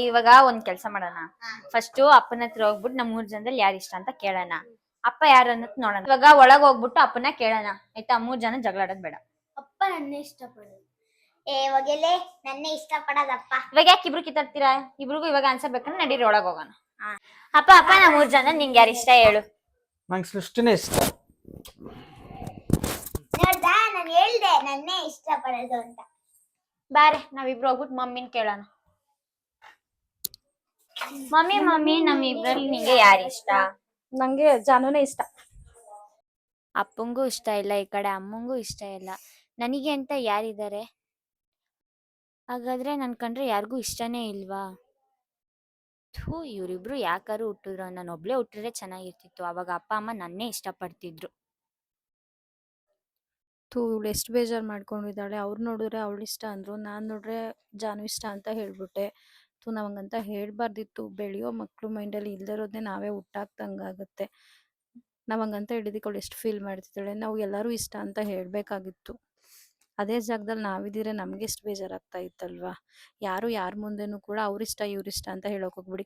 ಇವಾಗ ಒಂದ್ ಕೆಲ್ಸ ಮಾಡೋಣ. ಫಸ್ಟ್ ಅಪ್ಪನ ಹತ್ರ ಹೋಗ್ಬಿಟ್ಟು ನಮ್ 3 ಜನದಲ್ಲಿ ಯಾರು ಇಷ್ಟ ಅಂತ ಕೇಳೋಣ. ಅಪ್ಪ ಯಾರು ಅನ್ನೋದು ನೋಡೋಣ. ಇವಾಗ ಒಳಗ್ ಹೋಗ್ಬಿಟ್ಟು ಅಪ್ಪನ ಕೇಳೋಣ ಆಯ್ತಾ. 3 ಜನ ಜಗಳ ಆಡೋದ್ ಬೇಡ. ಅಪ್ಪ ನನ್ನೇ ಇಷ್ಟಪಡೋದು. ಹೋಗಲೇ ನನ್ನೇ ಇಷ್ಟಪಡೋದಪ್ಪ. ಇವಾಗ ಯಾಕೆ ಇಬ್ರು ಕಿತ್ತಾಡ್ತೀರಾ? ಇಬ್ರಿಗೂ ಇವಾಗ ಆನ್ಸರ್ ಬೇಕಂದ್ರೆ ನಡೀರಿ ಒಳಗ್ ಹೋಗೋಣ. ಅಪ್ಪ ನಾ 3 ಜನ ನಿಂಗೆ ಯಾರು ಇಷ್ಟ ಹೇಳು. ನಂಗೆ ಸೃಷ್ಟಿನೇ ಇಷ್ಟ. ನೋಡ್ದಾ ನಾನು ಹೇಳ್ದೆ ನನ್ನೇ ಇಷ್ಟಪಡೋದು ಅಂತ. ಬಾರೆ ನಾವಿಬ್ರು ಹೋಗ್ಬಿಟ್ಟು ಮಮ್ಮಿನ ಕೇಳೋಣ. ಮಮ್ಮಿ ನಮ್ಮಿಬ್ರಲ್ಲಿ ನಿಂಗೆ ಯಾರು ಇಷ್ಟ? ನಂಗೆ ಜಾನುನೇ ಇಷ್ಟ. ಅಪ್ಪಂಗೂ ಇಷ್ಟ ಇಲ್ಲ, ಈ ಕಡೆ ಅಮ್ಮಂಗೂ ಇಷ್ಟ ಇಲ್ಲ. ನನಗೆ ಅಂತ ಯಾರಿದ್ದಾರೆ? ಹಾಗಾದ್ರೆ ನನ್ ಕಂಡ್ರೆ ಯಾರಿಗೂ ಇಷ್ಟನೇ ಇಲ್ವಾ? ಥೂ, ಇವ್ರಿಬ್ರು ಯಾಕಾರು ಹುಟ್ಟಿದ್ರು. ನಾನು ಒಬ್ಳೆ ಹುಟ್ಟಿದ್ರೆ ಚೆನ್ನಾಗಿರ್ತಿತ್ತು. ಅವಾಗ ಅಪ್ಪ ಅಮ್ಮ ನನ್ನೇ ಇಷ್ಟಪಡ್ತಿದ್ರು. ಇವಳು ಎಷ್ಟು ಬೇಜಾರು ಮಾಡ್ಕೊಂಡಿದ್ದಾಳೆ. ಅವ್ರು ನೋಡಿದ್ರೆ ಅವಳು ಇಷ್ಟ ಅಂದ್ರು, ನಾನು ನೋಡ್ರೆ ಜಾನು ಇಷ್ಟ ಅಂತ ಹೇಳ್ಬಿಟ್ಟೆ. ನಾವಂಗಂತ ಹೇಳ್ಬಾರ್ದಿತ್ತು. ಬೆಳೆಯೋ ಮಕ್ಳು ಮೈಂಡಲ್ಲಿ ಇಲ್ದಿರೋದನ್ನೇ ನಾವೇ ಹುಟ್ಟಾಕ್ದಂಗಾಗುತ್ತೆ. ನಾವಂಗಂತ ಹೇಳಿದಕ್ಕೆ ಅವಳು ಎಷ್ಟು ಫೀಲ್ ಮಾಡ್ತಿದ್ದಾಳೆ. ನಾವು ಎಲ್ಲರೂ ಇಷ್ಟ ಅಂತ ಹೇಳಬೇಕಾಗಿತ್ತು. ಅದೇ ಜಾಗದಲ್ಲಿ ನಾವಿದ್ದಿದ್ರೆ ನಮ್ಗೆ ಎಷ್ಟು ಬೇಜಾರಾಗ್ತಾ ಇತ್ತಲ್ವಾ. ಯಾರು ಯಾರ ಮುಂದೆನೂ ಕೂಡ ಅವ್ರಿಷ್ಟ ಇವ್ರಿಷ್ಟ ಅಂತ ಹೇಳೋಕೆ ಹೋಗ್ಬಿಡಿ.